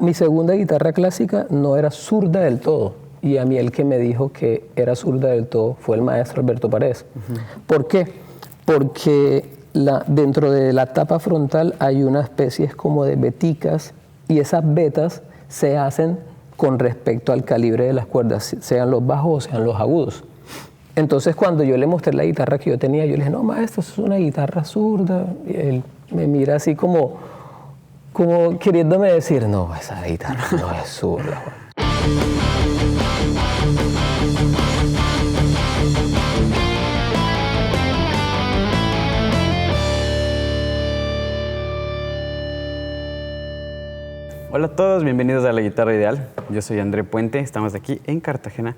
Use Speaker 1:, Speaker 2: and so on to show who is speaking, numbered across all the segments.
Speaker 1: mi segunda guitarra clásica no era zurda del todo. Y a mí el que me dijo que era zurda del todo fue el maestro Alberto Paredes. ¿Por qué? Porque dentro de la tapa frontal hay una especie como de veticas y esas vetas se hacen con respecto al calibre de las cuerdas, sean los bajos o sean los agudos. Entonces cuando yo le mostré la guitarra que yo tenía, yo le dije, no maestro, eso es una guitarra zurda. Y él me mira así como queriéndome decir, no, esa guitarra no es zurda.
Speaker 2: Hola a todos, bienvenidos a La Guitarra Ideal. Yo soy André Puente, estamos aquí en Cartagena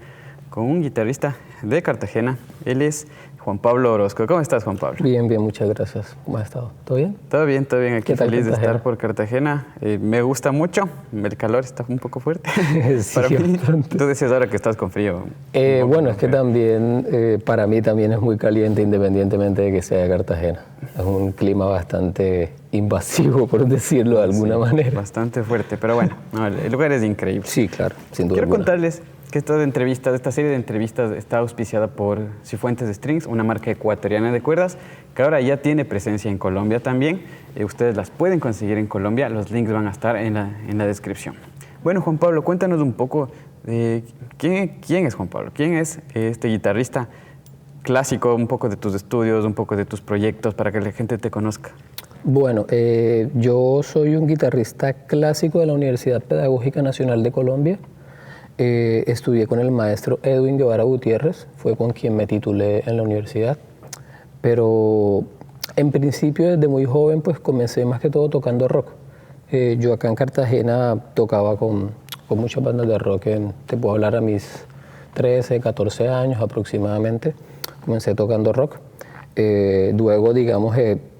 Speaker 2: con un guitarrista de Cartagena. Él es Juan Pablo Orozco. ¿Cómo estás, Juan Pablo?
Speaker 1: Bien, bien, muchas gracias. ¿Cómo has estado? ¿Todo bien?
Speaker 2: Todo bien, todo bien. Aquí feliz de estar por Cartagena. Me gusta mucho, el calor está un poco fuerte.
Speaker 1: Sí,
Speaker 2: para mí,
Speaker 1: bastante.
Speaker 2: tú decías ahora que estás con frío.
Speaker 1: Bueno, es que también, para mí también es muy caliente independientemente de que sea de Cartagena. Es un clima bastante invasivo, por decirlo de alguna manera.
Speaker 2: Bastante fuerte, pero bueno, no, el lugar es increíble.
Speaker 1: Sí, claro, sin duda.
Speaker 2: Quiero
Speaker 1: alguna.
Speaker 2: contarles que esta serie de entrevistas está auspiciada por Cifuentes Strings, una marca ecuatoriana de cuerdas que ahora ya tiene presencia en Colombia también. Ustedes las pueden conseguir en Colombia, los links van a estar en la descripción. Bueno, Juan Pablo, cuéntanos un poco de quién es Juan Pablo, quién es este guitarrista clásico, un poco de tus estudios, un poco de tus proyectos para que la gente te conozca.
Speaker 1: Bueno, yo soy un guitarrista clásico de la Universidad Pedagógica Nacional de Colombia. Estudié con el maestro Edwin Guevara Gutiérrez, fue con quien me titulé en la universidad, pero en principio desde muy joven pues comencé más que todo tocando rock. Yo acá en Cartagena tocaba con muchas bandas de rock, te puedo hablar a mis 13, 14 años aproximadamente, comencé tocando rock. Luego, digamos,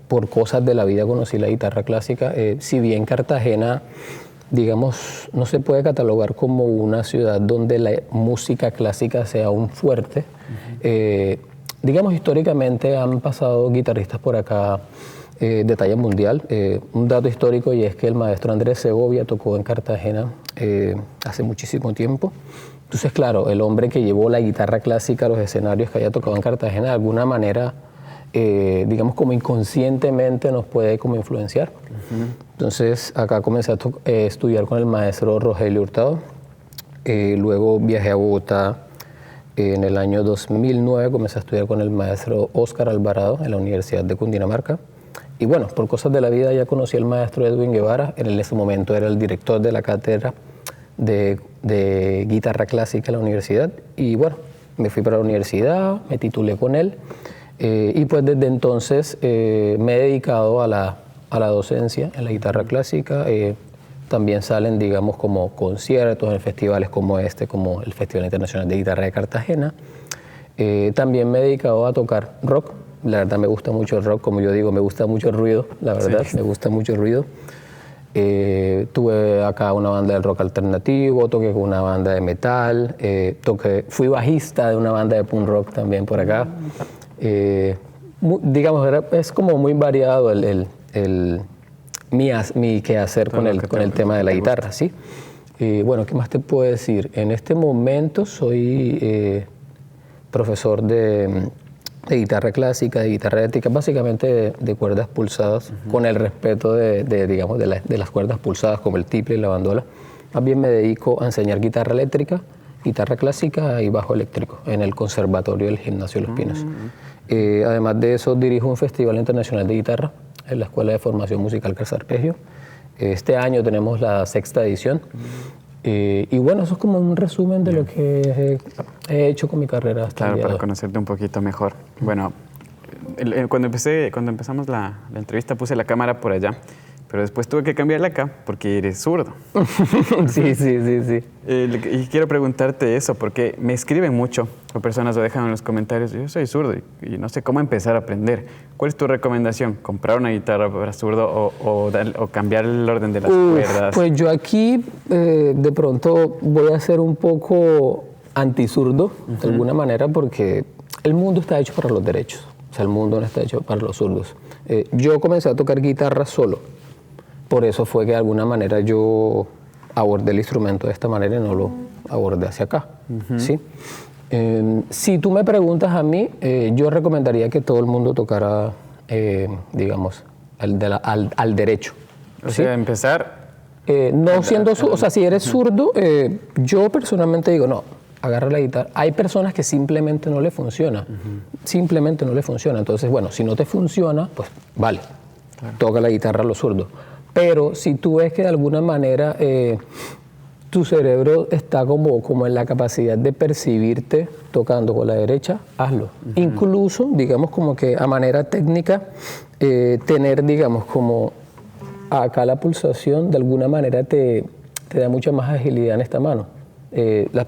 Speaker 1: por cosas de la vida conocí la guitarra clásica, si bien Cartagena, digamos, no se puede catalogar como una ciudad donde la música clásica sea un fuerte. Digamos, históricamente han pasado guitarristas por acá de talla mundial. Un dato histórico y es que el maestro Andrés Segovia tocó en Cartagena hace muchísimo tiempo. Entonces, claro, el hombre que llevó la guitarra clásica a los escenarios que haya tocado en Cartagena, de alguna manera, digamos, como inconscientemente nos puede como influenciar. Entonces, acá comencé a estudiar con el maestro Rogelio Hurtado. Luego viajé a Bogotá. En el año 2009 comencé a estudiar con el maestro Óscar Alvarado en la Universidad de Cundinamarca. Y bueno, por cosas de la vida ya conocí al maestro Edwin Guevara. En ese momento era el director de la cátedra de guitarra clásica en la universidad. Y bueno, me fui para la universidad, me titulé con él. Y pues desde entonces me he dedicado a la docencia en la guitarra clásica. También salen, digamos, como conciertos en festivales como como el Festival Internacional de Guitarra de Cartagena. También me he dedicado a tocar rock. La verdad me gusta mucho el rock, como yo digo, me gusta mucho el ruido, la verdad, sí. Me gusta mucho el ruido. Tuve acá una banda de rock alternativo, toqué con una banda de metal, fui bajista de una banda de punk rock también por acá. Digamos, es como muy variado mi quehacer con el tema de la guitarra, ¿sí? Bueno, ¿qué más te puedo decir? En este momento soy profesor de guitarra clásica, de guitarra eléctrica, básicamente de cuerdas pulsadas, con el respeto digamos, de las cuerdas pulsadas como el tiple y la bandola. Más bien me dedico a enseñar guitarra eléctrica, guitarra clásica y bajo eléctrico en el Conservatorio del Gimnasio de Los Pinos. Además de eso, dirijo un festival internacional de guitarra en la Escuela de Formación Musical Carsarpegio. Este año tenemos la 6ª edición. Y bueno, eso es como un resumen de lo que he hecho con mi carrera hasta el día de hoy.
Speaker 2: Para conocerte un poquito mejor. Bueno, cuando empezamos la entrevista puse la cámara por allá, pero después tuve que cambiarla acá porque eres zurdo.
Speaker 1: Sí.
Speaker 2: Y quiero preguntarte eso, porque me escriben mucho, o personas lo dejan en los comentarios, yo soy zurdo y no sé cómo empezar a aprender. ¿Cuál es tu recomendación? ¿Comprar una guitarra para zurdo o cambiar el orden de las cuerdas?
Speaker 1: Pues yo aquí de pronto voy a ser un poco anti-zurdo, de alguna manera, porque el mundo está hecho para los derechos. O sea, el mundo no está hecho para los zurdos. Yo comencé a tocar guitarra solo. Por eso fue que de alguna manera yo abordé el instrumento de esta manera y no lo abordé hacia acá. ¿Sí? Si tú me preguntas a mí, yo recomendaría que todo el mundo tocara, digamos, al derecho.
Speaker 2: O
Speaker 1: ¿sí?
Speaker 2: sea, empezar...
Speaker 1: no siendo zurdo, o sea, si eres zurdo, yo personalmente digo, no, agarra la guitarra. Hay personas que simplemente no le funciona, simplemente no le funciona. Entonces, bueno, si no te funciona, pues vale, toca la guitarra a lo zurdo. Pero si tú ves que de alguna manera tu cerebro está como en la capacidad de percibirte tocando con la derecha, hazlo. Incluso, digamos, como que a manera técnica, tener, digamos, como acá la pulsación de alguna manera te da mucha más agilidad en esta mano.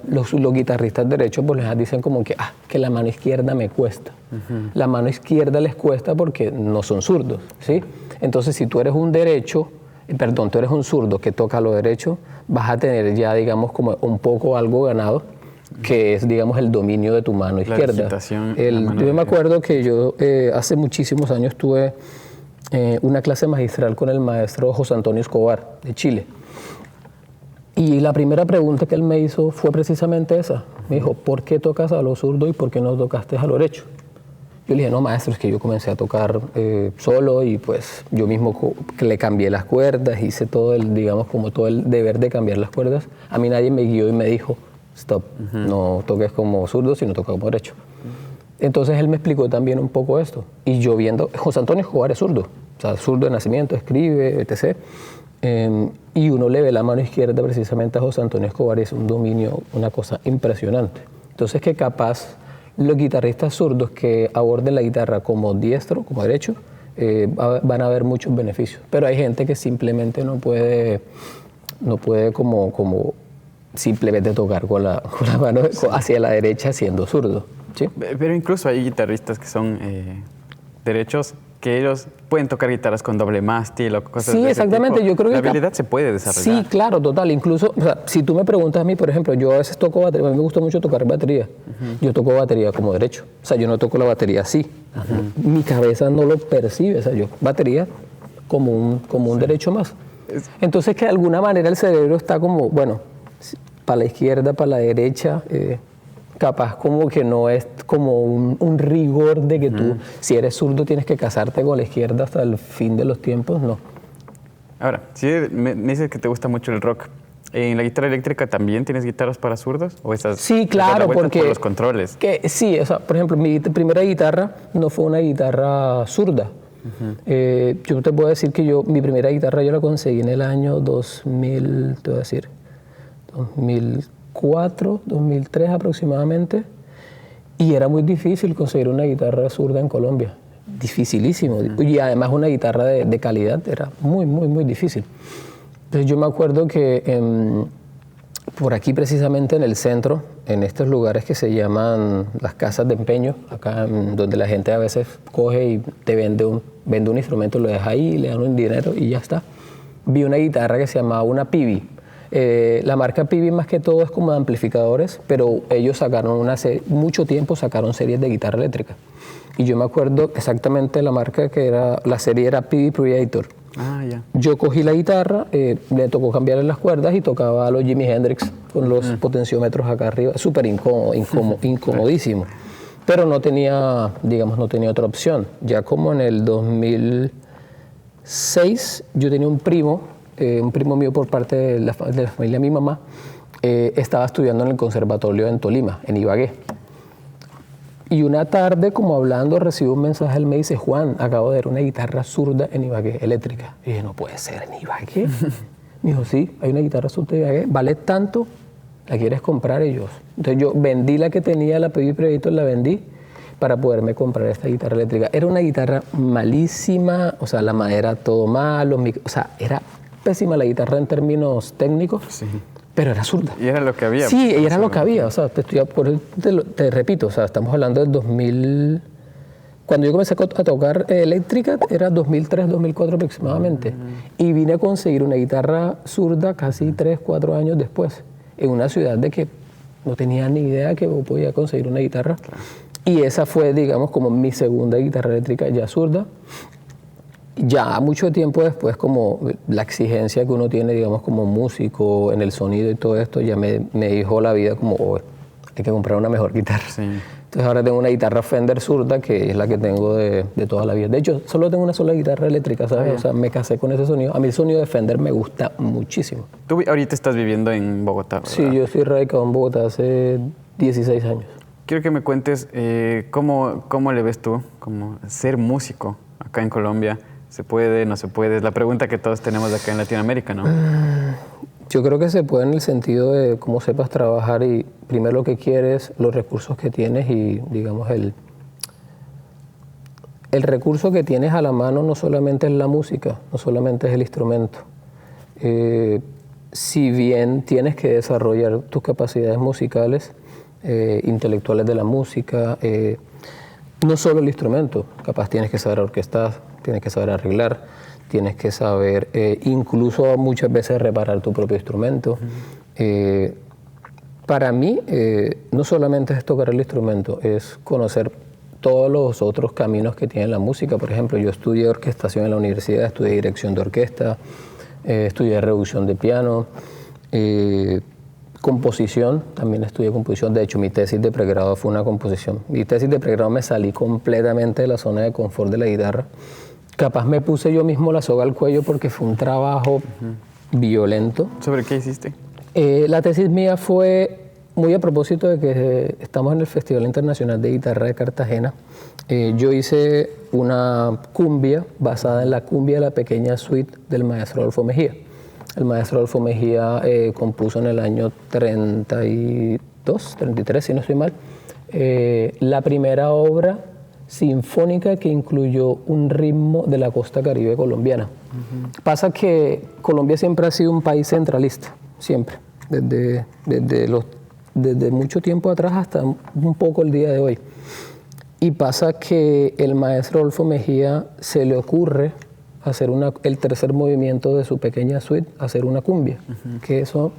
Speaker 1: Los guitarristas derechos pues les dicen como que la mano izquierda me cuesta. La mano izquierda les cuesta porque no son zurdos, ¿sí? Entonces si tú eres un derecho, tú eres un zurdo que toca lo derecho, vas a tener ya, digamos, como un poco algo ganado, que es, digamos, el dominio de tu mano izquierda. Yo me acuerdo que yo hace muchísimos años tuve una clase magistral con el maestro José Antonio Escobar, de Chile. Y la primera pregunta que él me hizo fue precisamente esa. Me dijo, ¿por qué tocas a lo zurdo y por qué no tocaste a lo derecho? Yo le dije, no, maestro, es que yo comencé a tocar solo y pues yo mismo le cambié las cuerdas, hice todo el, digamos, como todo el deber de cambiar las cuerdas. A mí nadie me guió y me dijo, stop, no toques como zurdo, sino toca como derecho. Entonces él me explicó también un poco esto. Y yo viendo, José Antonio Escobar es zurdo, o sea, zurdo de nacimiento, escribe, etc. Y uno le ve la mano izquierda precisamente a José Antonio Escobar, es un dominio, una cosa impresionante. Entonces que capaz los guitarristas zurdos que aborden la guitarra como diestro, como derecho, van a ver muchos beneficios. Pero hay gente que simplemente no puede como simplemente tocar con la mano hacia la derecha siendo zurdo. ¿Sí?
Speaker 2: Pero incluso hay guitarristas que son derechos que ellos pueden tocar guitarras con doble mástil o cosas
Speaker 1: sí,
Speaker 2: de
Speaker 1: exactamente.
Speaker 2: ese tipo.
Speaker 1: Yo creo que
Speaker 2: la habilidad se puede desarrollar.
Speaker 1: Sí, claro, total. Incluso, o sea, si tú me preguntas a mí, por ejemplo, yo a veces toco batería, a mí me gusta mucho tocar batería. Yo toco batería como derecho. O sea, yo no toco la batería así. Mi cabeza no lo percibe. O sea, yo batería como un derecho más. Entonces, que de alguna manera el cerebro está como, bueno, para la izquierda, para la derecha, capaz como que no es como un rigor de que tú, si eres zurdo, tienes que casarte con la izquierda hasta el fin de los tiempos, no.
Speaker 2: Ahora, si me dices que te gusta mucho el rock, ¿en la guitarra eléctrica también tienes guitarras para zurdos? ¿O esas,
Speaker 1: sí, claro, porque
Speaker 2: por los controles?
Speaker 1: Sí, o sea, por ejemplo, mi primera guitarra no fue una guitarra zurda. Yo te puedo decir que mi primera guitarra yo la conseguí en el año 2000, te voy a decir, 2004, 2003 aproximadamente, y era muy difícil conseguir una guitarra zurda en Colombia, dificilísimo, y además una guitarra de calidad, era muy, muy, muy difícil. Entonces yo me acuerdo que por aquí precisamente en el centro, en estos lugares que se llaman las casas de empeño, acá donde la gente a veces coge y te vende un instrumento, lo deja ahí, le dan un dinero y ya está, vi una guitarra que se llamaba una Pibi. La marca Pibi más que todo es como de amplificadores, pero ellos sacaron mucho tiempo sacaron series de guitarra eléctrica. Y yo me acuerdo exactamente la marca la serie era Pibi Predator.
Speaker 2: Ah, ya.
Speaker 1: Yo cogí la guitarra, le tocó cambiarle las cuerdas y tocaba a los Jimi Hendrix con los potenciómetros acá arriba, súper incomodísimo. Pero no tenía, digamos, no tenía otra opción. Ya como en el 2006 yo tenía un primo mío por parte de la familia de mi mamá, estaba estudiando en el conservatorio en Tolima, en Ibagué. Y una tarde, como hablando, recibo un mensaje, él me dice, Juan, acabo de ver una guitarra zurda en Ibagué, eléctrica. Y dije, no puede ser, ¿en Ibagué? Me dijo, sí, hay una guitarra zurda en Ibagué, vale tanto, ¿la quieres comprar? Ellos. Entonces yo vendí la que tenía, la Pibi Predator, la vendí para poderme comprar esta guitarra eléctrica. Era una guitarra malísima, o sea, la madera todo malo, o sea, era pésima la guitarra en términos técnicos. Sí. Pero era zurda.
Speaker 2: Y era lo que había.
Speaker 1: Sí, era lo que había. O sea, te repito, o sea, estamos hablando del 2000. Cuando yo comencé a tocar eléctrica, era 2003, 2004 aproximadamente. Y vine a conseguir una guitarra zurda casi 3, 4 años después, en una ciudad de que no tenía ni idea que podía conseguir una guitarra. Claro. Y esa fue, digamos, como mi segunda guitarra eléctrica ya zurda. Ya mucho tiempo después, como la exigencia que uno tiene, digamos, como músico en el sonido y todo esto, ya me dijo la vida como, "Oh, hay que comprar una mejor guitarra".
Speaker 2: Sí.
Speaker 1: Entonces ahora tengo una guitarra Fender zurda, que es la que tengo de toda la vida. De hecho, solo tengo una sola guitarra eléctrica, ¿sabes? O sea, me casé con ese sonido. A mí el sonido de Fender me gusta muchísimo.
Speaker 2: Tú ahorita estás viviendo en Bogotá, ¿verdad?
Speaker 1: Sí, yo estoy radicado en Bogotá hace 16 años.
Speaker 2: Quiero que me cuentes cómo le ves tú, como ser músico acá en Colombia. ¿Se puede, no se puede? Es la pregunta que todos tenemos acá en Latinoamérica, ¿no?
Speaker 1: Yo creo que se puede en el sentido de cómo sepas trabajar y primero lo que quieres, los recursos que tienes y, digamos, el recurso que tienes a la mano no solamente es la música, no solamente es el instrumento. Si bien tienes que desarrollar tus capacidades musicales, intelectuales de la música, no solo el instrumento, capaz tienes que saber orquestar, tienes que saber arreglar, tienes que saber incluso muchas veces reparar tu propio instrumento. Para mí, no solamente es tocar el instrumento, es conocer todos los otros caminos que tiene la música. Por ejemplo, yo estudié orquestación en la universidad, estudié dirección de orquesta, estudié reducción de piano, composición, también estudié composición. De hecho, mi tesis de pregrado fue una composición. Mi tesis de pregrado me salí completamente de la zona de confort de la guitarra. Capaz me puse yo mismo la soga al cuello porque fue un trabajo violento.
Speaker 2: ¿Sobre qué hiciste?
Speaker 1: La tesis mía fue muy a propósito de que estamos en el Festival Internacional de Guitarra de Cartagena. Yo hice una cumbia basada en la cumbia de la pequeña suite del maestro Adolfo Mejía. El maestro Adolfo Mejía compuso en el año 32, 33, si no estoy mal, la primera obra sinfónica que incluyó un ritmo de la costa caribe colombiana. Pasa que Colombia siempre ha sido un país centralista, siempre, desde mucho tiempo atrás hasta un poco el día de hoy. Y pasa que el maestro Adolfo Mejía se le ocurre hacer el tercer movimiento de su pequeña suite, hacer una cumbia, que eso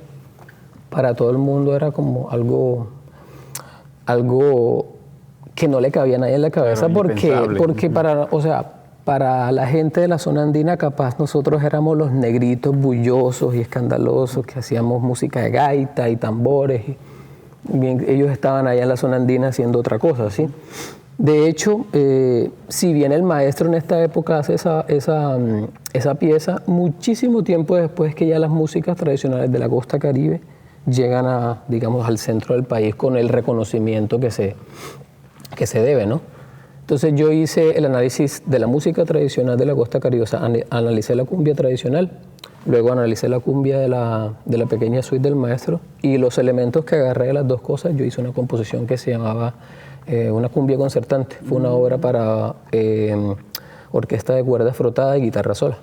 Speaker 1: para todo el mundo era como algo que no le cabía a nadie en la cabeza, porque para la gente de la zona andina capaz nosotros éramos los negritos bullosos y escandalosos que hacíamos música de gaita y tambores. Bien, ellos estaban allá en la zona andina haciendo otra cosa, ¿sí? De hecho, si bien el maestro en esta época hace esa pieza, muchísimo tiempo después que ya las músicas tradicionales de la costa caribe llegan digamos, al centro del país con el reconocimiento que se debe, ¿no? Entonces yo hice el análisis de la música tradicional de la costa caribe, o sea, analicé la cumbia tradicional, luego analicé la cumbia de la pequeña suite del maestro y los elementos que agarré de las dos cosas, yo hice una composición que se llamaba una cumbia concertante. Fue una obra para orquesta de cuerdas frotada y guitarra sola.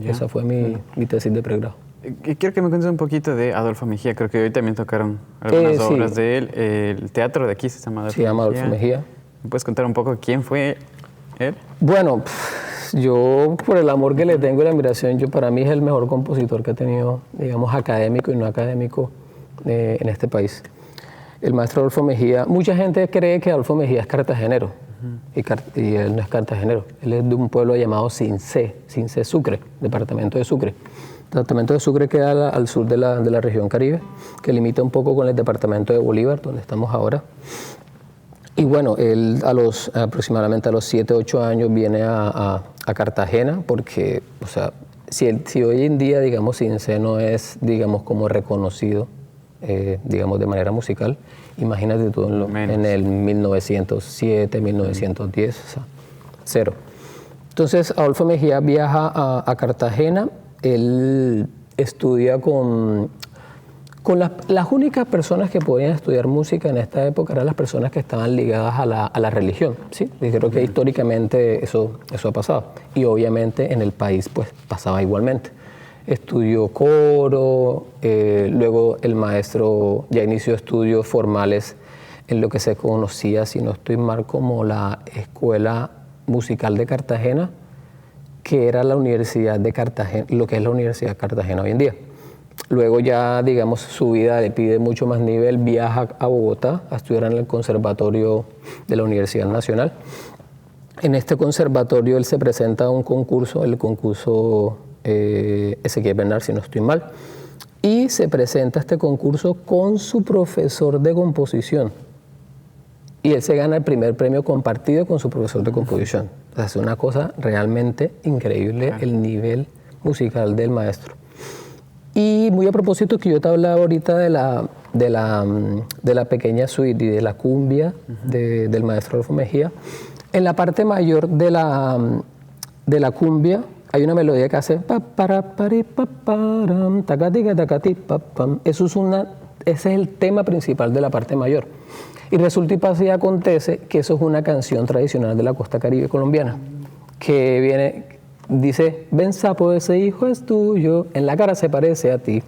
Speaker 1: Ya. Esa fue mi tesis de pregrado.
Speaker 2: Quiero que me cuentes un poquito de Adolfo Mejía. Creo que hoy también tocaron algunas obras de él. El teatro de aquí se llama
Speaker 1: Adolfo Mejía.
Speaker 2: ¿Me puedes contar un poco quién fue él?
Speaker 1: Bueno, yo por el amor que le tengo y la admiración, para mí es el mejor compositor que ha tenido, digamos, académico y no académico en este país. El maestro Adolfo Mejía, mucha gente cree que Adolfo Mejía es cartagenero, y él no es cartagenero. Él es de un pueblo llamado Cincé, Sucre, departamento de Sucre. El departamento de Sucre queda al sur de la región Caribe, que limita un poco con el departamento de Bolívar, donde estamos ahora. Y bueno, él aproximadamente a los 7, 8 años viene a Cartagena, porque, o sea, si hoy en día, digamos, Cincé no es, digamos, como reconocido, digamos, de manera musical, imagínate tú en el 1907, 1910, o sea, cero. Entonces, Adolfo Mejía viaja a Cartagena, él estudia con las únicas personas que podían estudiar música en esta época eran las personas que estaban ligadas a la religión, ¿sí? Y creo que históricamente eso ha pasado, y obviamente en el país pues pasaba igualmente. Estudió coro, luego el maestro ya inició estudios formales en lo que se conocía, si no estoy mal, como la Escuela Musical de Cartagena, que era la Universidad de Cartagena, lo que es la Universidad de Cartagena hoy en día. Luego ya, digamos, su vida le pide mucho más nivel, viaja a Bogotá a estudiar en el Conservatorio de la Universidad Nacional. En este conservatorio él se presenta a un concurso, el concurso Ezequiel Bernard, si no estoy mal, y se presenta a este concurso con su profesor de composición. Y él se gana el primer premio compartido con su profesor de composición. O sea, es una cosa realmente increíble el nivel musical del maestro. Y muy a propósito que yo te hablaba ahorita de la pequeña suite y de la cumbia del maestro Adolfo Mejía, en la parte mayor de la cumbia hay una melodía que hace ese es el tema principal de la parte mayor. Y resulta y pasa y acontece que eso es una canción tradicional de la costa caribe colombiana, que dice, ven sapo, ese hijo es tuyo, en la cara se parece a ti.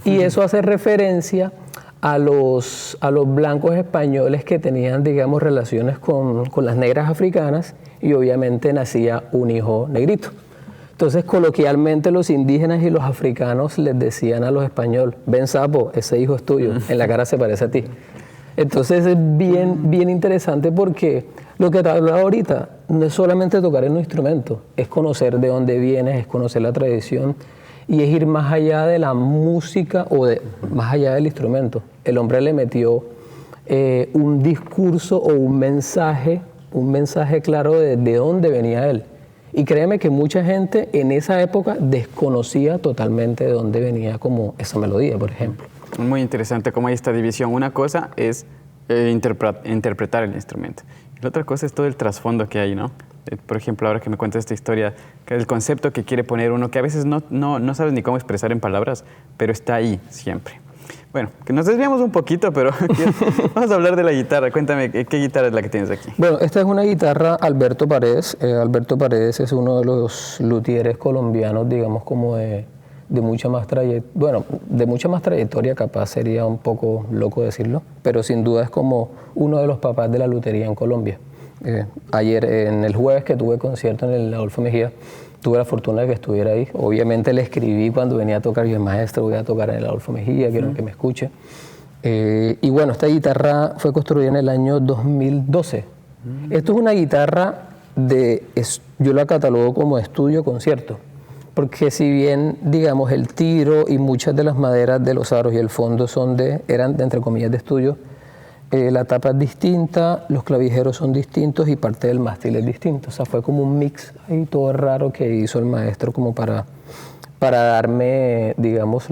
Speaker 1: Y eso hace referencia a los blancos españoles que tenían, digamos, relaciones con las negras africanas, y obviamente nacía un hijo negrito. Entonces, coloquialmente, los indígenas y los africanos les decían a los españoles, ven sapo, ese hijo es tuyo, en la cara se parece a ti. Entonces es bien interesante, porque lo que te hablaba ahorita no es solamente tocar en un instrumento, es conocer de dónde vienes, es conocer la tradición, y es ir más allá de la música más allá del instrumento. El hombre le metió un discurso o un mensaje claro de dónde venía él. Y créeme que mucha gente en esa época desconocía totalmente de dónde venía como esa melodía, por ejemplo.
Speaker 2: Muy interesante cómo hay esta división. Una cosa es interpretar el instrumento. Y la otra cosa es todo el trasfondo que hay, ¿no? Por ejemplo, ahora que me cuentas esta historia, que el concepto que quiere poner uno, que a veces no sabes ni cómo expresar en palabras, pero está ahí siempre. Bueno, que nos desviamos un poquito, pero vamos a hablar de la guitarra. Cuéntame, ¿qué guitarra es la que tienes aquí?
Speaker 1: Bueno, esta es una guitarra Alberto Paredes. Alberto Paredes es uno de los luthieres colombianos, digamos, como de mucha más trayectoria, capaz sería un poco loco decirlo, pero sin duda es como uno de los papás de la lutería en Colombia. Ayer, en el jueves que tuve concierto en el Adolfo Mejía, tuve la fortuna de que estuviera ahí. Obviamente le escribí cuando venía a tocar, yo, maestro, voy a tocar en el Adolfo Mejía, quiero que me escuche. Y bueno, esta guitarra fue construida en el año 2012. Esto es una guitarra yo la catalogo como estudio concierto, porque si bien, digamos, el tiro y muchas de las maderas de los aros y el fondo eran entre comillas de estudio, la tapa es distinta, los clavijeros son distintos y parte del mástil es distinto. O sea, fue como un mix ahí todo raro que hizo el maestro como para darme, digamos,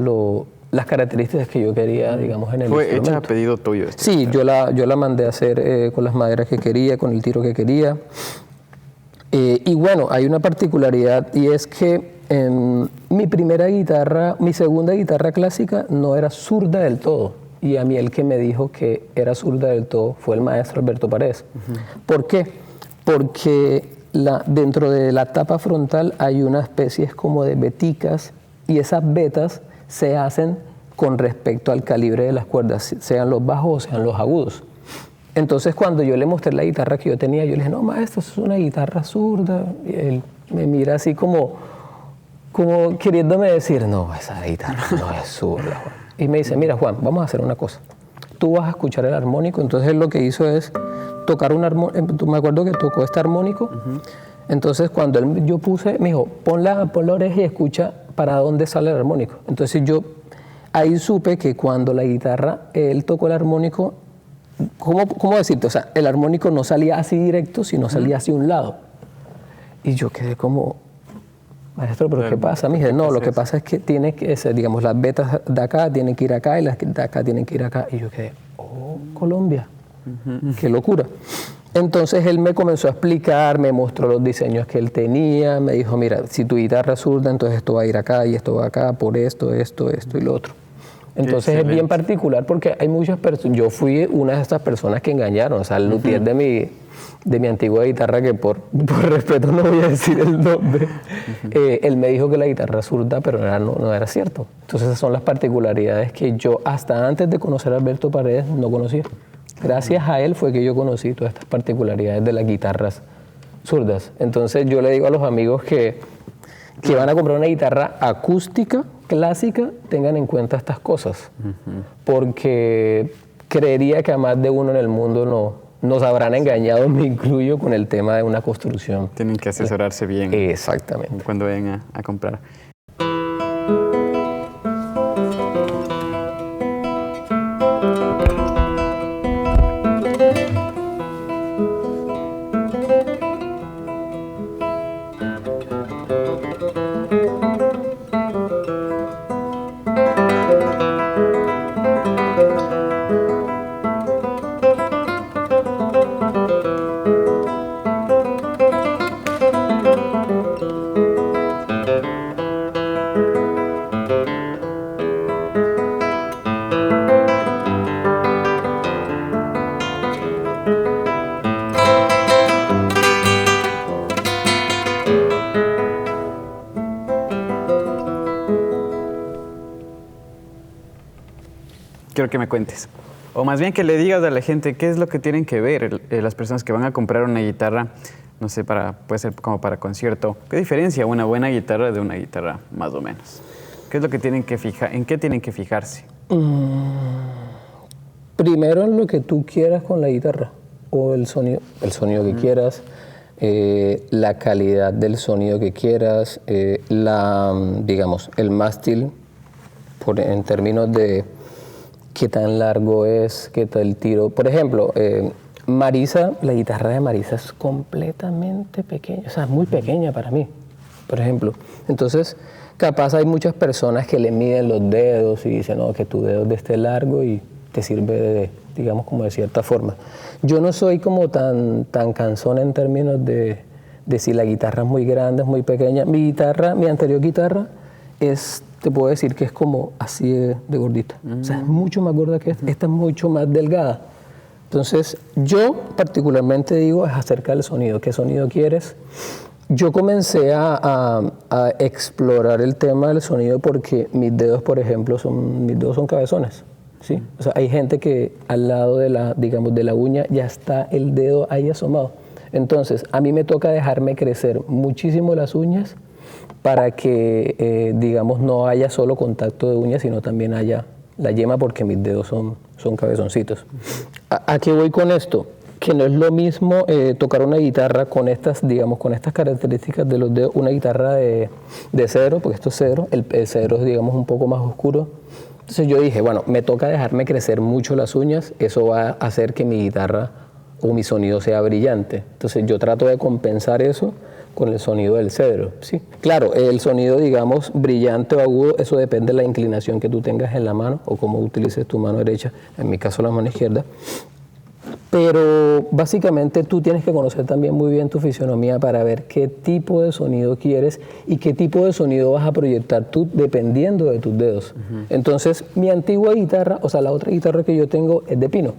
Speaker 1: las características que yo quería, digamos, en el instrumento.
Speaker 2: ¿Fue hecha a pedido tuyo?
Speaker 1: Sí, yo la mandé a hacer con las maderas que quería, con el tiro que quería. Y bueno, hay una particularidad, y es que mi segunda guitarra clásica no era zurda del todo. Y a mí el que me dijo que era zurda del todo fue el maestro Alberto Paredes. ¿Por qué? Porque dentro de la tapa frontal hay una especie como de veticas, y esas vetas se hacen con respecto al calibre de las cuerdas, sean los bajos o sean los agudos. Entonces, cuando yo le mostré la guitarra que yo tenía, yo le dije, no, maestro, eso es una guitarra zurda. Y él me mira así como queriéndome decir, no, esa guitarra no es zurda, Juan. Y me dice, mira, Juan, vamos a hacer una cosa. Tú vas a escuchar el armónico. Entonces él lo que hizo es tocar un armónico. Me acuerdo que tocó este armónico. Entonces cuando yo puse, me dijo, pon la oreja y escucha para dónde sale el armónico. Entonces yo ahí supe que cuando la guitarra, él tocó el armónico, ¿cómo decirte? O sea, el armónico no salía así directo, sino salía hacia un lado. Y yo quedé como, maestro, ¿pero qué pasa? Me dije, no, lo que pasa es que tiene que ser, digamos, las vetas de acá tienen que ir acá y las de acá tienen que ir acá. Y yo quedé, oh, Colombia, qué locura. Entonces él me comenzó a explicar, me mostró los diseños que él tenía, me dijo, mira, si tu guitarra es zurda, entonces esto va a ir acá y esto va acá por esto y lo otro. Entonces es bien particular porque hay muchas personas, yo fui una de estas personas que engañaron, o sea, el luthier de mi antigua guitarra, que por respeto no voy a decir el nombre, él me dijo que la guitarra es zurda, pero no era cierto. Entonces esas son las particularidades que yo hasta antes de conocer a Alberto Paredes no conocía. Gracias a él fue que yo conocí todas estas particularidades de las guitarras zurdas. Entonces yo le digo a los amigos que van a comprar una guitarra acústica, clásica, tengan en cuenta estas cosas, porque creería que a más de uno en el mundo nos habrán engañado, me incluyo, con el tema de una construcción.
Speaker 2: Tienen que asesorarse bien.
Speaker 1: Exactamente.
Speaker 2: Cuando vayan a comprar. Quiero que me cuentes, o más bien que le digas a la gente qué es lo que tienen que ver las personas que van a comprar una guitarra, no sé, puede ser como para concierto. ¿Qué diferencia una buena guitarra de una guitarra más o menos? ¿Qué es lo que tienen que en qué tienen que fijarse?
Speaker 1: Primero en lo que tú quieras con la guitarra, o el sonido que quieras, la calidad del sonido que quieras, digamos, el mástil, en términos de qué tan largo es, qué tal el tiro. Por ejemplo, Marisa, la guitarra de Marisa es completamente pequeña, o sea, es muy pequeña para mí, por ejemplo. Entonces, capaz hay muchas personas que le miden los dedos y dicen, no, que tu dedo de este largo y te sirve digamos, como de cierta forma. Yo no soy como tan cansón en términos de si la guitarra es muy grande, es muy pequeña. Mi anterior guitarra te puedo decir que es como así de gordita. O sea, es mucho más gorda que esta. Esta es mucho más delgada. Entonces, yo particularmente digo, es acerca del sonido. ¿Qué sonido quieres? Yo comencé a explorar el tema del sonido porque mis dedos, por ejemplo, mis dedos son cabezones. ¿Sí? O sea, hay gente que al lado digamos, de la uña ya está el dedo ahí asomado. Entonces, a mí me toca dejarme crecer muchísimo las uñas para que, digamos, no haya solo contacto de uñas, sino también haya la yema, porque mis dedos son cabezoncitos. ¿A qué voy con esto? Que no es lo mismo tocar una guitarra con estas, digamos, con estas características de los dedos, una guitarra de cedro, porque esto es cedro, el cedro es, digamos, un poco más oscuro. Entonces yo dije, bueno, me toca dejarme crecer mucho las uñas, eso va a hacer que mi guitarra o mi sonido sea brillante. Entonces yo trato de compensar eso con el sonido del cedro, ¿sí? Claro, el sonido, digamos, brillante o agudo, eso depende de la inclinación que tú tengas en la mano o cómo utilices tu mano derecha, en mi caso la mano izquierda. Pero básicamente tú tienes que conocer también muy bien tu fisionomía para ver qué tipo de sonido quieres y qué tipo de sonido vas a proyectar tú dependiendo de tus dedos. Entonces, mi antigua guitarra, o sea, la otra guitarra que yo tengo es de pino,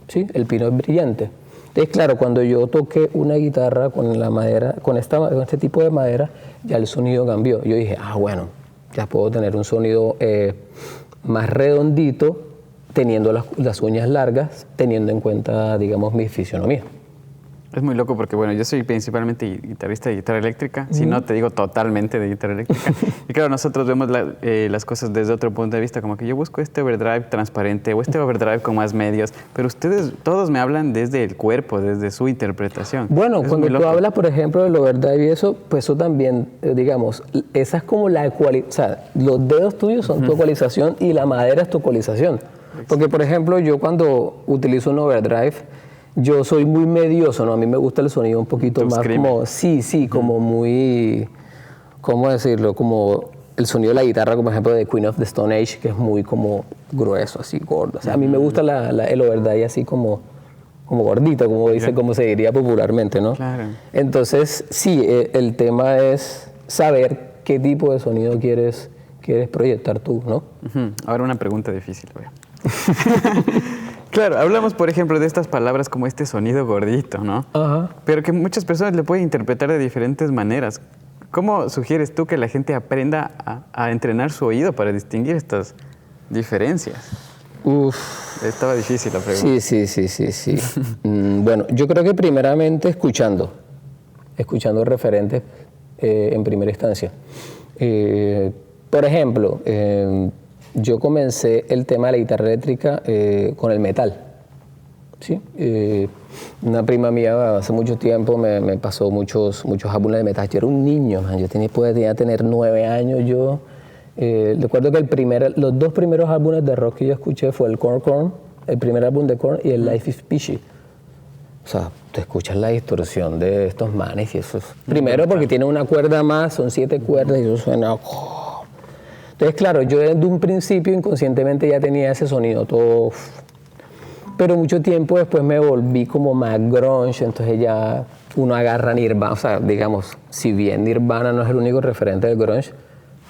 Speaker 1: ¿sí? El pino es brillante. Entonces, claro, cuando yo toqué una guitarra con la madera, con este tipo de madera, ya el sonido cambió. Yo dije, bueno, ya puedo tener un sonido más redondito, teniendo las uñas largas, teniendo en cuenta, digamos, mi fisionomía.
Speaker 2: Es muy loco porque, bueno, yo soy principalmente guitarrista de guitarra eléctrica, si no te digo totalmente de guitarra eléctrica. Y claro, nosotros vemos las cosas desde otro punto de vista, como que yo busco este overdrive transparente o este overdrive con más medios, pero ustedes todos me hablan desde el cuerpo, desde su interpretación.
Speaker 1: Bueno, cuando tú hablas, por ejemplo, del overdrive y eso, pues eso también, digamos, esa es como la ecualización, o sea, los dedos tuyos son tu ecualización y la madera es tu ecualización. Porque, por ejemplo, yo cuando utilizo un overdrive, yo soy muy medioso, ¿no? A mí me gusta el sonido un poquito más como, como muy, ¿cómo decirlo? Como el sonido de la guitarra, como por ejemplo de Queen of the Stone Age, que es muy como grueso, así gordo. O sea, a mí me gusta el overdrive así como gordito, como se diría popularmente, ¿no? Claro. Entonces, sí, el tema es saber qué tipo de sonido quieres proyectar tú, ¿no?
Speaker 2: Ahora una pregunta difícil, güey. Claro, hablamos, por ejemplo, de estas palabras como este sonido gordito, ¿no? Ajá. Pero que muchas personas le pueden interpretar de diferentes maneras. ¿Cómo sugieres tú que la gente aprenda a entrenar su oído para distinguir estas diferencias? Estaba difícil la pregunta.
Speaker 1: Sí. Bueno, yo creo que primeramente escuchando referentes en primera instancia. Por ejemplo, yo comencé el tema de la guitarra eléctrica con el metal. Sí. Una prima mía hace mucho tiempo me pasó muchos álbumes de metal. Yo era un niño, man. Yo podía tener 9 años. Yo recuerdo que los 2 primeros álbumes de rock que yo escuché fue el Korn, el primer álbum de Korn, y el Life is Peachy. O sea, tú escuchas la distorsión de estos manes y eso es... Primero porque tiene una cuerda más, son 7 cuerdas y eso suena... Entonces, claro, yo desde un principio inconscientemente ya tenía ese sonido todo... Pero mucho tiempo después me volví como más grunge, entonces ya uno agarra Nirvana, o sea, digamos, si bien Nirvana no es el único referente del grunge,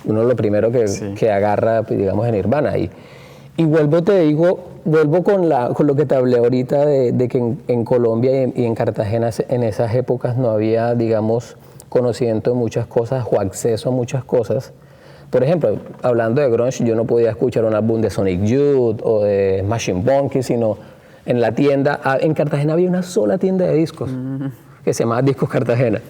Speaker 1: uno lo primero que agarra, pues, digamos, es Nirvana. Y vuelvo con lo que te hablé ahorita de que en Colombia y en Cartagena en esas épocas no había, digamos, conocimiento de muchas cosas o acceso a muchas cosas. Por ejemplo, hablando de grunge, yo no podía escuchar un álbum de Sonic Youth o de Machine Pumpkins, sino en la tienda. En Cartagena había una sola tienda de discos que se llamaba Discos Cartagena.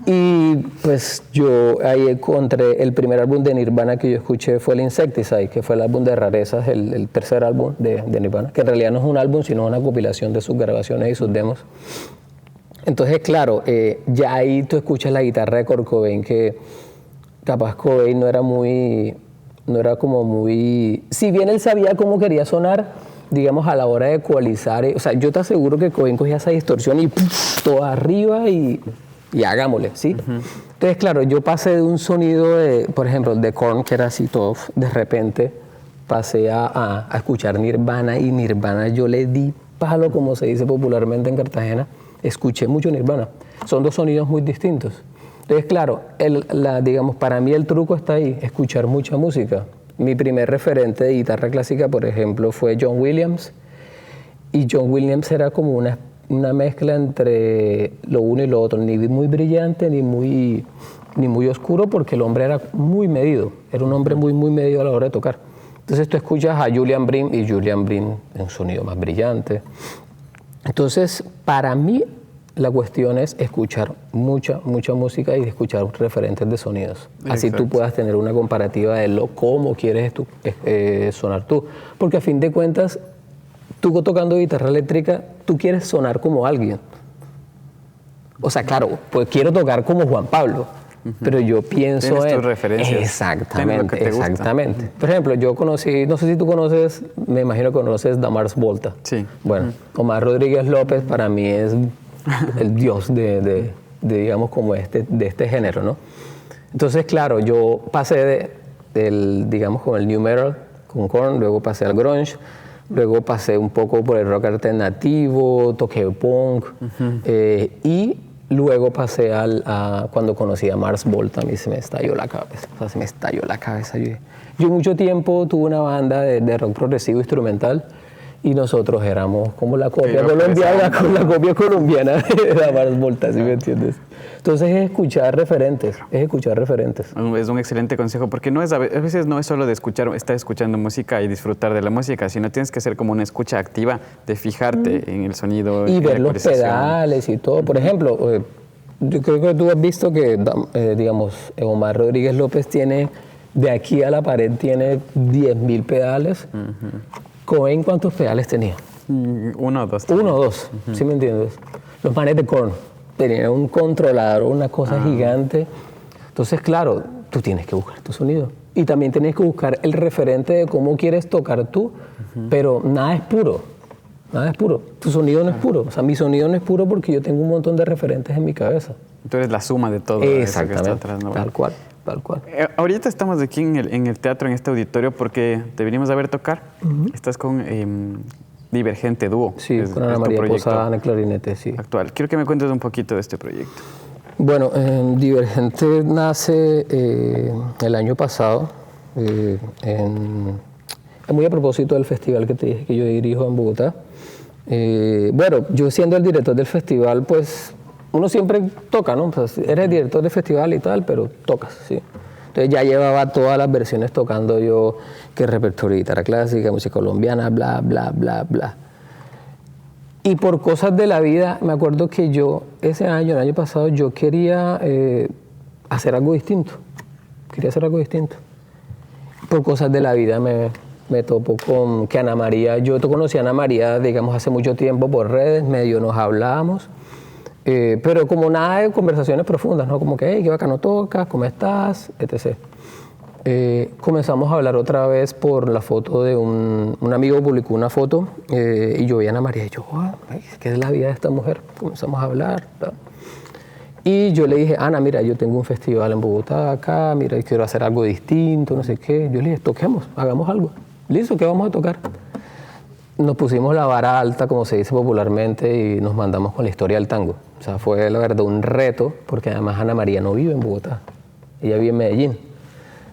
Speaker 1: Y pues yo ahí encontré el primer álbum de Nirvana que yo escuché fue el Insecticide, que fue el álbum de rarezas, el tercer álbum de Nirvana, que en realidad no es un álbum, sino una compilación de sus grabaciones y sus demos. Entonces, claro, ya ahí tú escuchas la guitarra de Kurt Cobain, que capaz Cobain no era como muy... Si bien él sabía cómo quería sonar, digamos, a la hora de ecualizar, o sea, yo te aseguro que Cobain cogía esa distorsión y todo arriba y hagámosle, ¿sí? Entonces, claro, yo pasé de un sonido, por ejemplo, de Korn, que era así todo, de repente pasé a escuchar Nirvana, y Nirvana yo le di palo, como se dice popularmente en Cartagena. Escuché mucho Nirvana. Son 2 sonidos muy distintos. Entonces, claro, digamos, para mí el truco está ahí, escuchar mucha música. Mi primer referente de guitarra clásica, por ejemplo, fue John Williams. Y John Williams era como una mezcla entre lo uno y lo otro, ni muy brillante ni muy oscuro, porque el hombre era muy medido. Era un hombre muy, muy medido a la hora de tocar. Entonces tú escuchas a Julian Bream y Julian Bream es un sonido más brillante. Entonces, para mí, la cuestión es escuchar mucha música y escuchar referentes de sonidos. Así tú puedas tener una comparativa de cómo quieres sonar tú. Porque a fin de cuentas, tú tocando guitarra eléctrica, tú quieres sonar como alguien. O sea, claro, pues quiero tocar como Juan Pablo, pero yo pienso
Speaker 2: Tienes tus referencias.
Speaker 1: Exactamente. Por ejemplo, yo conocí, no sé si tú conoces, me imagino que conoces Mars Volta.
Speaker 2: Sí.
Speaker 1: Bueno, Omar Rodríguez López para mí es el dios de digamos, como de este género, ¿no? Entonces, claro, yo pasé digamos, con el new metal, con Korn, luego pasé al grunge, luego pasé un poco por el rock alternativo, toqué punk, y luego pasé cuando conocí a Mars Volta, a mí se me estalló la cabeza, o sea, se me estalló la cabeza. Yo mucho tiempo tuve una banda de rock progresivo instrumental, y nosotros éramos como la copia colombiana de Mars Volta, ¿sí me entiendes? Entonces es escuchar referentes.
Speaker 2: Es un excelente consejo, porque a veces no es solo de estar escuchando música y disfrutar de la música, sino tienes que ser como una escucha activa, de fijarte en el sonido.
Speaker 1: Y ver los pedales y todo. Por ejemplo, yo creo que tú has visto que, digamos, Omar Rodríguez López tiene, de aquí a la pared, tiene 10.000 pedales. Cobain, ¿cuántos pedales tenía?
Speaker 2: 1 o 2.
Speaker 1: 1 o 2, ¿sí me entiendes? Los manes de Korn tenían un controlador, una cosa gigante. Entonces, claro, tú tienes que buscar tu sonido. Y también tienes que buscar el referente de cómo quieres tocar tú, pero nada es puro. Tu sonido no es puro. O sea, mi sonido no es puro porque yo tengo un montón de referentes en mi cabeza.
Speaker 2: Tú eres la suma de todo.
Speaker 1: Exactamente,
Speaker 2: eso que está atrás, ¿no?
Speaker 1: Tal cual.
Speaker 2: Ahorita estamos aquí en el teatro, en este auditorio, porque te vinimos a ver tocar. Estás con Divergente Dúo.
Speaker 1: Sí, con Ana María Posada en el clarinete, sí.
Speaker 2: Actual. Quiero que me cuentes un poquito de este proyecto.
Speaker 1: Bueno, Divergente nace el año pasado, muy a propósito del festival que te dije que yo dirijo en Bogotá. Bueno, yo siendo el director del festival, pues uno siempre toca, ¿no? Pues eres director del festival y tal, pero tocas, ¿sí? Entonces ya llevaba todas las versiones tocando yo, que repertorio de guitarra clásica, música colombiana, bla, bla, bla, bla. Y por cosas de la vida, me acuerdo que yo, el año pasado, yo quería hacer algo distinto. Por cosas de la vida me me topo con que Ana María, yo conocí a Ana María, digamos, hace mucho tiempo por redes, medio nos hablábamos, pero como nada de conversaciones profundas, ¿no? Como que, hey, qué bacano tocas, ¿cómo estás? Etc. Comenzamos a hablar otra vez por la foto de un amigo publicó una foto y yo vi a Ana María y yo, ¿qué es la vida de esta mujer? Comenzamos a hablar, ¿verdad? Y yo le dije, Ana, mira, yo tengo un festival en Bogotá acá, mira, quiero hacer algo distinto, no sé qué. Yo le dije, toquemos, hagamos algo. Listo, ¿qué vamos a tocar? Nos pusimos la vara alta, como se dice popularmente, y nos mandamos con la historia del tango. O sea, fue la verdad un reto, porque además Ana María no vive en Bogotá, ella vive en Medellín.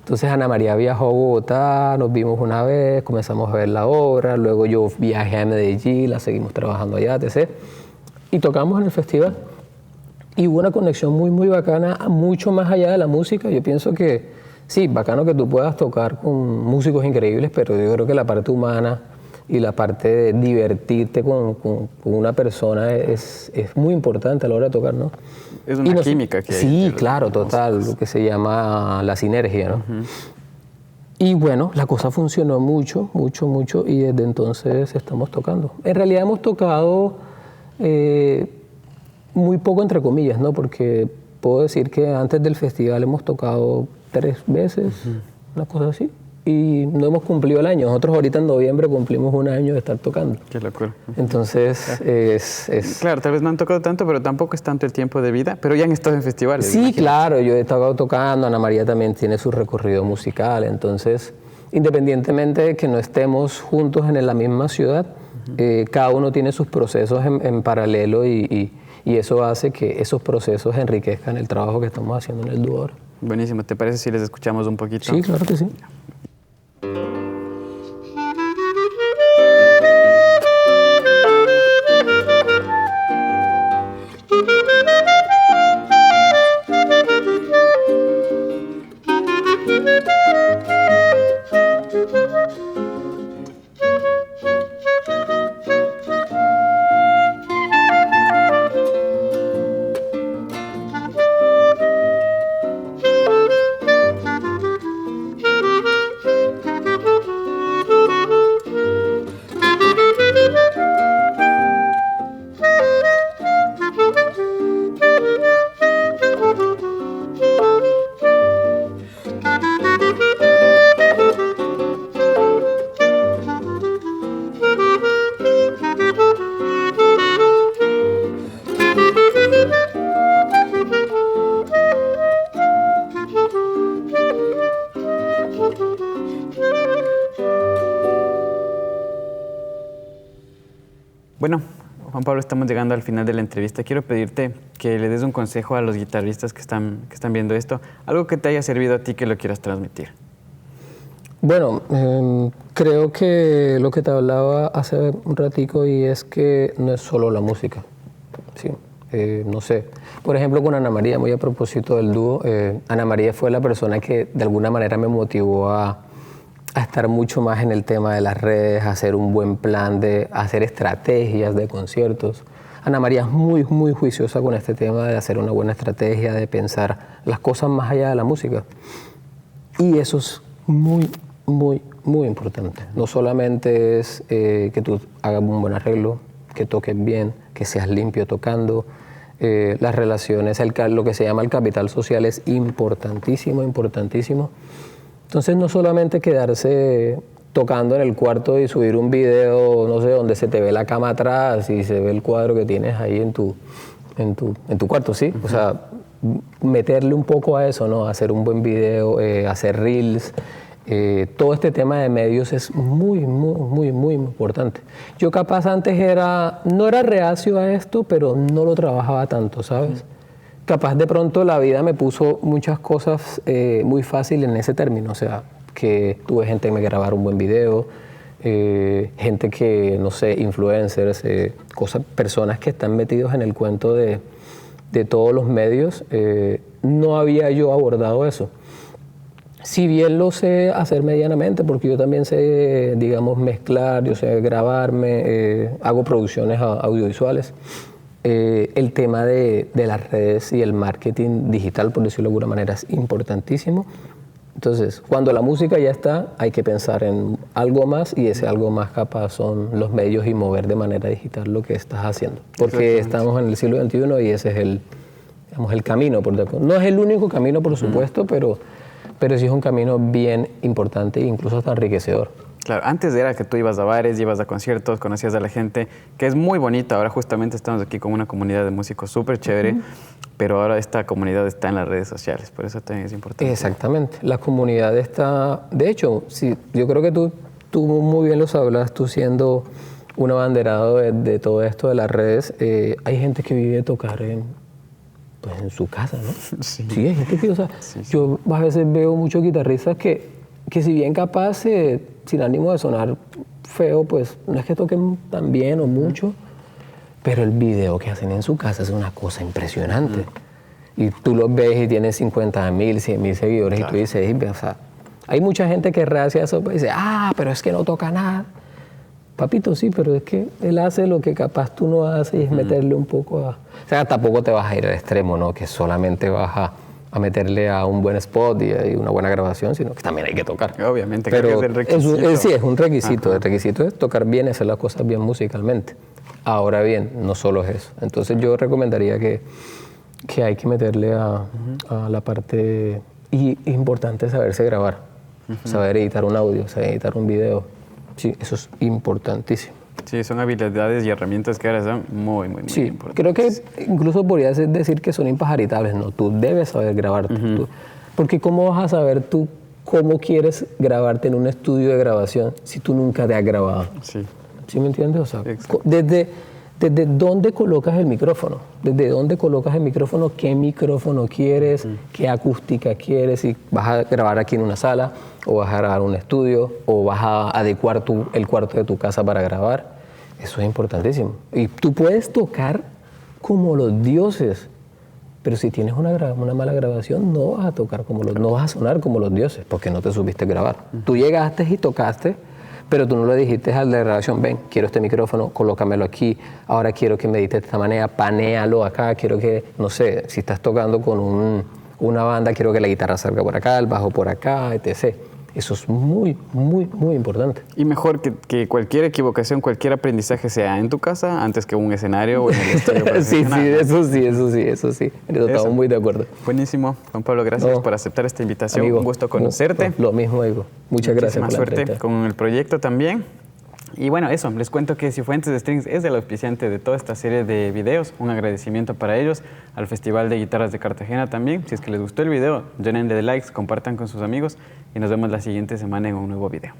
Speaker 1: Entonces Ana María viajó a Bogotá, nos vimos una vez, comenzamos a ver la obra, luego yo viajé a Medellín, la seguimos trabajando allá, etc. Y tocamos en el festival. Y hubo una conexión muy, muy bacana, mucho más allá de la música. Yo pienso que, sí, bacano que tú puedas tocar con músicos increíbles, pero yo creo que la parte humana y la parte de divertirte con una persona es muy importante a la hora de tocar, ¿no?
Speaker 2: Es una química que hay.
Speaker 1: Sí, claro, total, lo que se llama la sinergia, ¿no? Y bueno, la cosa funcionó mucho, mucho, mucho, y desde entonces estamos tocando. En realidad hemos tocado muy poco, entre comillas, ¿no? Porque puedo decir que antes del festival hemos tocado 3 veces, una cosa así, y no hemos cumplido el año. Nosotros ahorita en noviembre cumplimos 1 año de estar tocando.
Speaker 2: Qué locura.
Speaker 1: Entonces,
Speaker 2: Claro, tal vez no han tocado tanto, pero tampoco es tanto el tiempo de vida, pero ya han estado en festivales.
Speaker 1: Sí,
Speaker 2: imagínate.
Speaker 1: claro, yo he estado tocando, Ana María también tiene su recorrido musical, entonces, independientemente de que no estemos juntos en la misma ciudad, cada uno tiene sus procesos en paralelo y eso hace que esos procesos enriquezcan el trabajo que estamos haciendo en el dúo ahora.
Speaker 2: Buenísimo, ¿te parece si les escuchamos un poquito?
Speaker 1: Sí, claro que sí.
Speaker 2: Bueno, Juan Pablo, estamos llegando al final de la entrevista. Quiero pedirte que le des un consejo a los guitarristas que están viendo esto, algo que te haya servido a ti que lo quieras transmitir.
Speaker 1: Bueno, creo que lo que te hablaba hace un ratico y es que no es solo la música, ¿sí? No sé, por ejemplo con Ana María, muy a propósito del dúo, Ana María fue la persona que de alguna manera me motivó a estar mucho más en el tema de las redes, a hacer un buen plan, de hacer estrategias de conciertos. Ana María es muy, muy juiciosa con este tema de hacer una buena estrategia, de pensar las cosas más allá de la música. Y eso es muy, muy, muy importante. No solamente es que tú hagas un buen arreglo, que toques bien, que seas limpio tocando. Las relaciones, lo que se llama el capital social es importantísimo, importantísimo. Entonces no solamente quedarse tocando en el cuarto y subir un video, no sé, donde se te ve la cama atrás y se ve el cuadro que tienes ahí en tu cuarto, ¿sí? O sea, meterle un poco a eso, ¿no? Hacer un buen video, hacer reels. Todo este tema de medios es muy, muy, muy, muy importante. Yo capaz antes no era reacio a esto, pero no lo trabajaba tanto, ¿sabes? Capaz de pronto la vida me puso muchas cosas muy fácil en ese término, o sea, que tuve gente que me grabara un buen video, gente que, no sé, influencers, personas que están metidos en el cuento de todos los medios, no había yo abordado eso. Si bien lo sé hacer medianamente, porque yo también sé, digamos, mezclar, yo sé grabarme, hago producciones audiovisuales, el tema de las redes y el marketing digital, por decirlo de alguna manera, es importantísimo. Entonces, cuando la música ya está, hay que pensar en algo más y ese algo más capaz son los medios y mover de manera digital lo que estás haciendo. Porque estamos en el siglo XXI y ese es digamos, el camino. No es el único camino, por supuesto, pero sí es un camino bien importante e incluso hasta enriquecedor.
Speaker 2: Claro, antes era que tú ibas a bares, ibas a conciertos, conocías a la gente, que es muy bonito. Ahora justamente estamos aquí con una comunidad de músicos súper chévere, pero ahora esta comunidad está en las redes sociales, por eso también es importante.
Speaker 1: Exactamente, la comunidad está, de hecho, sí, yo creo que tú muy bien lo hablas, tú siendo un abanderado de todo esto de las redes, hay gente que vive de tocar en su casa, ¿no?
Speaker 2: Sí.
Speaker 1: Sí, hay gente que, o sea, yo a veces veo muchos guitarristas que si bien capaz, sin ánimo de sonar feo, pues no es que toquen tan bien o mucho, pero el video que hacen en su casa es una cosa impresionante. Y tú los ves y tienes 50,000, 100,000 seguidores y tú dices, o sea, hay mucha gente que rehace eso y dice, pero es que no toca nada. Papito, sí, pero es que él hace lo que capaz tú no haces y es meterle un poco a... O sea, tampoco te vas a ir al extremo, ¿no? Que solamente vas a meterle a un buen spot y una buena grabación, sino que también hay que tocar.
Speaker 2: Obviamente,
Speaker 1: pero
Speaker 2: creo que es el requisito.
Speaker 1: Sí, es un requisito. El requisito es tocar bien, hacer las cosas bien musicalmente. Ahora bien, no solo es eso. Entonces yo recomendaría que hay que meterle a la parte... Y es importante saberse grabar, saber editar un audio, saber editar un video. Sí, eso es importantísimo.
Speaker 2: Sí, son habilidades y herramientas que ahora son muy
Speaker 1: sí,
Speaker 2: importantes.
Speaker 1: Creo que incluso podrías decir que son impajaritables, ¿no? Tú debes saber grabarte. Porque ¿cómo vas a saber tú cómo quieres grabarte en un estudio de grabación si tú nunca te has grabado?
Speaker 2: Sí.
Speaker 1: ¿Sí me entiendes? O sea, desde dónde colocas el micrófono, desde dónde colocas el micrófono, qué micrófono quieres, qué acústica quieres, si vas a grabar aquí en una sala o vas a grabar en un estudio o vas a adecuar el cuarto de tu casa para grabar. Eso es importantísimo. Y tú puedes tocar como los dioses, pero si tienes una mala grabación no vas a tocar no vas a sonar como los dioses porque no te supiste grabar. Tú llegaste y tocaste, pero tú no le dijiste al de la grabación, ven, quiero este micrófono, colócamelo aquí, ahora quiero que me edites de esta manera, panéalo acá, quiero que, no sé, si estás tocando con una banda, quiero que la guitarra salga por acá, el bajo por acá, etc. Eso es muy importante.
Speaker 2: Y mejor que cualquier equivocación, cualquier aprendizaje sea en tu casa antes que un escenario o en el estudio.
Speaker 1: Sí, eso sí. Estamos muy de acuerdo.
Speaker 2: Buenísimo. Juan Pablo, gracias por aceptar esta invitación.
Speaker 1: Amigo,
Speaker 2: un gusto conocerte.
Speaker 1: Lo mismo digo. Muchas gracias por la
Speaker 2: suerte
Speaker 1: entrevista.
Speaker 2: con el proyecto también. Y bueno, eso, les cuento que Cifuentes Strings es el auspiciante de toda esta serie de videos. Un agradecimiento para ellos, al Festival de Guitarras de Cartagena también. Si es que les gustó el video, llénenle de likes, compartan con sus amigos y nos vemos la siguiente semana en un nuevo video.